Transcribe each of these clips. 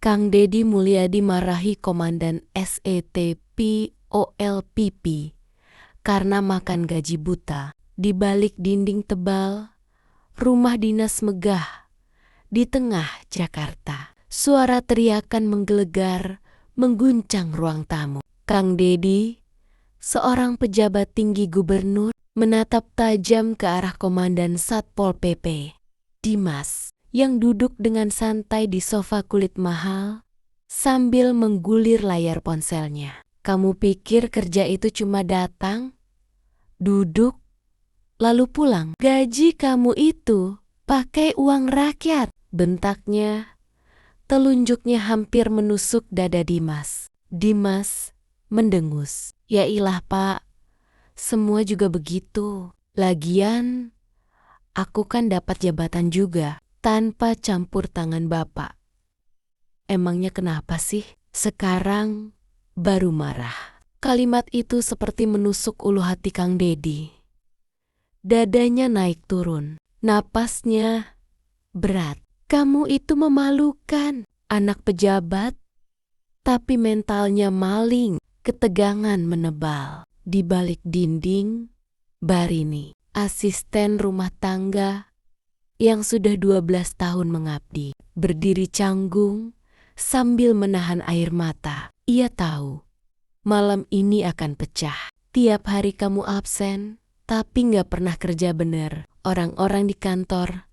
Kang Deddy Mulyadi marahi Komandan SETPOLPP karena makan gaji buta. Di balik dinding tebal, rumah dinas megah di tengah Jakarta. Suara teriakan menggelegar, mengguncang ruang tamu. Kang Deddy, seorang pejabat tinggi gubernur, menatap tajam ke arah Komandan Satpol PP, Dimas, yang duduk dengan santai di sofa kulit mahal sambil menggulir layar ponselnya. Kamu pikir kerja itu cuma datang, duduk, lalu pulang? Gaji kamu itu pakai uang rakyat, bentaknya. Telunjuknya hampir menusuk dada Dimas. Dimas mendengus. Ya ilah Pak, semua juga begitu. Lagian, aku kan dapat jabatan juga, tanpa campur tangan Bapak. Emangnya kenapa sih? Sekarang baru marah. Kalimat itu seperti menusuk ulu hati Kang Deddy. Dadanya naik turun, napasnya berat. Kamu itu memalukan, anak pejabat, tapi mentalnya maling. Ketegangan menebal. Di balik dinding, Barini, asisten rumah tangga yang sudah 12 tahun mengabdi, berdiri canggung sambil menahan air mata. Ia tahu malam ini akan pecah. Tiap hari kamu absen, tapi nggak pernah kerja bener. Orang-orang di kantor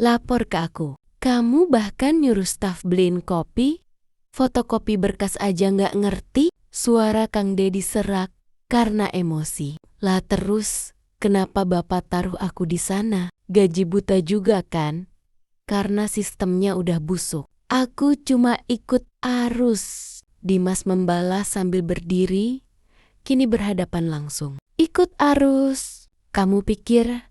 lapor ke aku. Kamu bahkan nyuruh staf beliin kopi, fotokopi berkas aja nggak ngerti. Suara Kang Deddy serak karena emosi. Lah terus, kenapa Bapak taruh aku di sana? Gaji buta juga kan? Karena sistemnya udah busuk. Aku cuma ikut arus. Dimas membalas sambil berdiri, kini berhadapan langsung. Ikut arus? Kamu pikir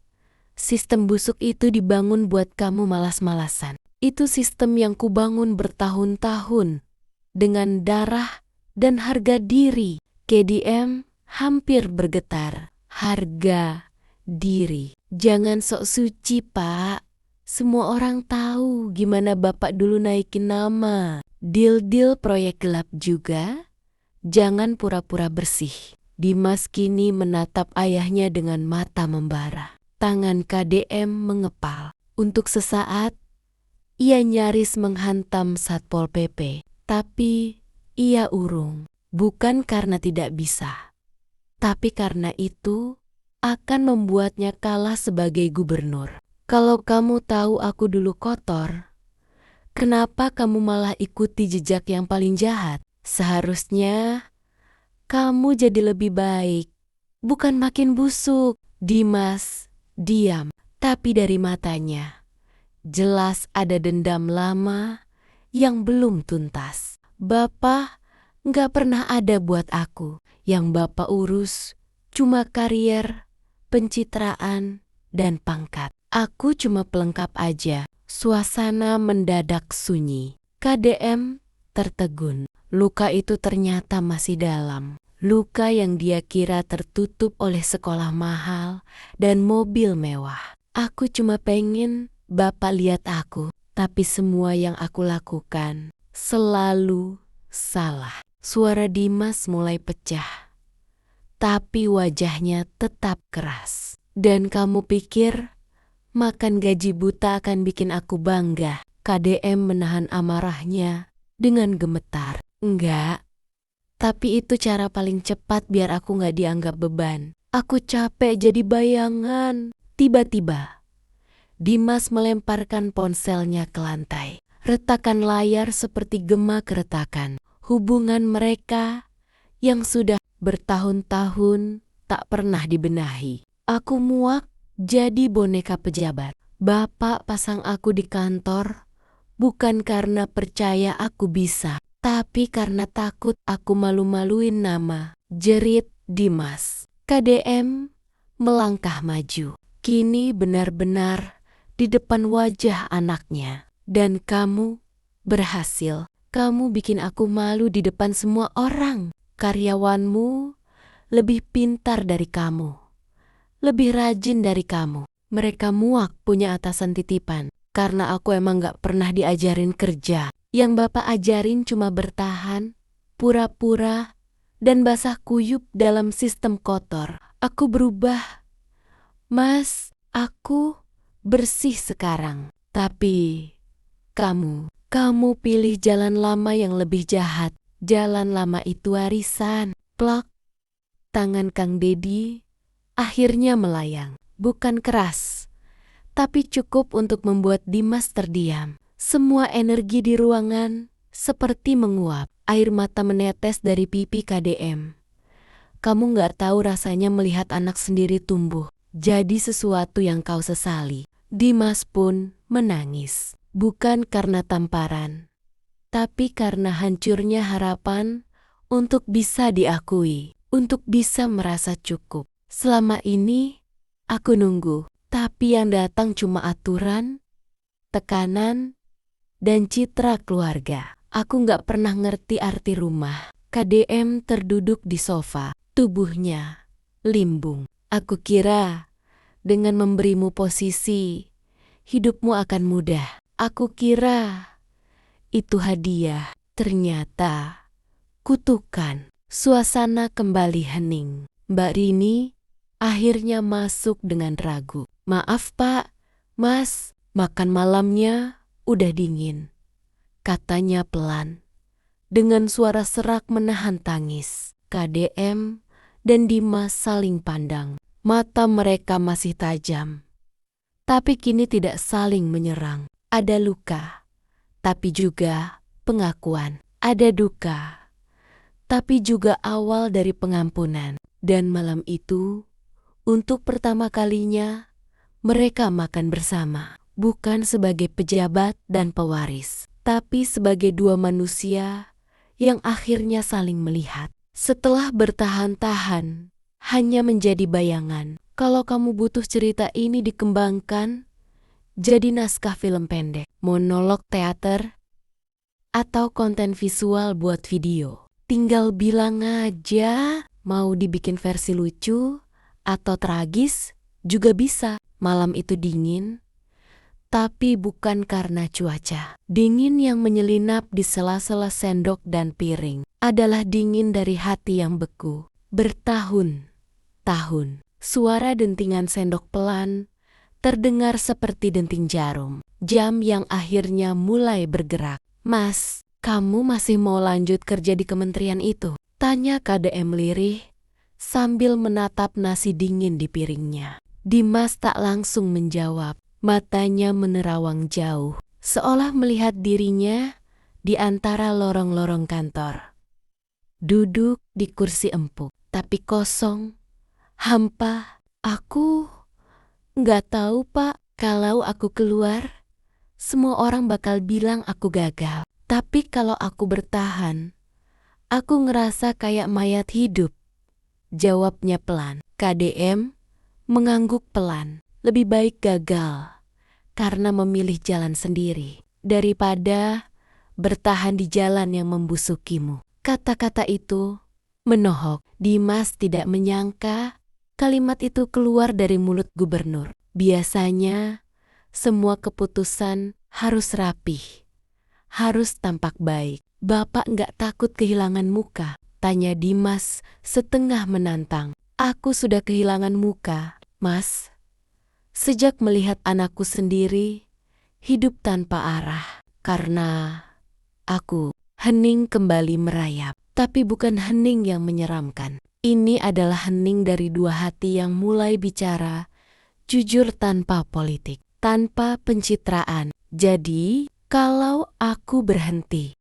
sistem busuk itu dibangun buat kamu malas-malasan? Itu sistem yang kubangun bertahun-tahun dengan darah dan harga diri. KDM hampir bergetar. Harga diri. Jangan sok suci, Pak. Semua orang tahu gimana Bapak dulu naikin nama. Deal-deal proyek gelap juga. Jangan pura-pura bersih. Dimas kini menatap ayahnya dengan mata membara. Tangan KDM mengepal. Untuk sesaat, ia nyaris menghantam Satpol PP. Tapi ia urung, bukan karena tidak bisa, tapi karena itu akan membuatnya kalah sebagai gubernur. Kalau kamu tahu aku dulu kotor, kenapa kamu malah ikuti jejak yang paling jahat? Seharusnya kamu jadi lebih baik, bukan makin busuk. Dimas diam, tapi dari matanya jelas ada dendam lama yang belum tuntas. Bapak nggak pernah ada buat aku. Yang Bapak urus cuma karier, pencitraan, dan pangkat. Aku cuma pelengkap aja. Suasana mendadak sunyi. KDM tertegun. Luka itu ternyata masih dalam. Luka yang dia kira tertutup oleh sekolah mahal dan mobil mewah. Aku cuma pengen Bapak lihat aku, tapi semua yang aku lakukan selalu salah. Suara Dimas mulai pecah, tapi wajahnya tetap keras. Dan kamu pikir makan gaji buta akan bikin aku bangga? KDM menahan amarahnya dengan gemetar. Enggak, tapi itu cara paling cepat biar aku gak dianggap beban. Aku capek jadi bayangan. Tiba-tiba Dimas melemparkan ponselnya ke lantai. Retakan layar seperti gema keretakan. Hubungan mereka yang sudah bertahun-tahun tak pernah dibenahi. Aku muak jadi boneka pejabat. Bapak pasang aku di kantor bukan karena percaya aku bisa, tapi karena takut aku malu-maluin nama. Jerit Dimas. KDM melangkah maju. Kini benar-benar di depan wajah anaknya. Dan kamu berhasil. Kamu bikin aku malu di depan semua orang. Karyawanmu lebih pintar dari kamu. Lebih rajin dari kamu. Mereka muak punya atasan titipan. Karena aku emang gak pernah diajarin kerja. Yang Bapak ajarin cuma bertahan, pura-pura, dan basah kuyup dalam sistem kotor. Aku berubah, Mas. Aku bersih sekarang. Tapi kamu pilih jalan lama yang lebih jahat. Jalan lama itu warisan. Plak. Tangan Kang Dedi akhirnya melayang. Bukan keras, tapi cukup untuk membuat Dimas terdiam. Semua energi di ruangan seperti menguap. Air mata menetes dari pipi KDM. Kamu nggak tahu rasanya melihat anak sendiri tumbuh jadi sesuatu yang kau sesali. Dimas pun menangis. Bukan karena tamparan, tapi karena hancurnya harapan untuk bisa diakui, untuk bisa merasa cukup. Selama ini, aku nunggu, tapi yang datang cuma aturan, tekanan, dan citra keluarga. Aku nggak pernah ngerti arti rumah. KDM terduduk di sofa, tubuhnya limbung. Aku kira dengan memberimu posisi, hidupmu akan mudah. Aku kira itu hadiah. Ternyata kutukan. Suasana kembali hening. Mbak Rini akhirnya masuk dengan ragu. Maaf Pak, Mas, makan malamnya udah dingin, katanya pelan. Dengan suara serak menahan tangis. KDM dan Dimas saling pandang. Mata mereka masih tajam. Tapi kini tidak saling menyerang. Ada luka, tapi juga pengakuan. Ada duka, tapi juga awal dari pengampunan. Dan malam itu, untuk pertama kalinya, mereka makan bersama. Bukan sebagai pejabat dan pewaris, tapi sebagai dua manusia yang akhirnya saling melihat. Setelah bertahan-tahan, hanya menjadi bayangan. Kalau kamu butuh cerita ini dikembangkan, jadi naskah film pendek, monolog teater, atau konten visual buat video, tinggal bilang aja. Mau dibikin versi lucu atau tragis juga bisa. Malam itu dingin, tapi bukan karena cuaca. Dingin yang menyelinap di sela-sela sendok dan piring adalah dingin dari hati yang beku. Bertahun-tahun, suara dentingan sendok pelan terdengar seperti denting jarum. Jam yang akhirnya mulai bergerak. Mas, kamu masih mau lanjut kerja di kementerian itu? Tanya KDM lirih sambil menatap nasi dingin di piringnya. Dimas tak langsung menjawab. Matanya menerawang jauh, seolah melihat dirinya di antara lorong-lorong kantor. Duduk di kursi empuk, tapi kosong, hampa. Aku nggak tahu Pak, kalau aku keluar, semua orang bakal bilang aku gagal. Tapi kalau aku bertahan, aku ngerasa kayak mayat hidup. Jawabnya pelan. KDM mengangguk pelan. Lebih baik gagal karena memilih jalan sendiri daripada bertahan di jalan yang membusukimu. Kata-kata itu menohok. Dimas tidak menyangka kalimat itu keluar dari mulut gubernur. Biasanya semua keputusan harus rapih, harus tampak baik. Bapak nggak takut kehilangan muka? Tanya Dimas setengah menantang. Aku sudah kehilangan muka, Mas. Sejak melihat anakku sendiri hidup tanpa arah. Karena aku, hening kembali merayap. Tapi bukan hening yang menyeramkan. Ini adalah hening dari dua hati yang mulai bicara jujur tanpa politik, tanpa pencitraan. Jadi, kalau aku berhenti,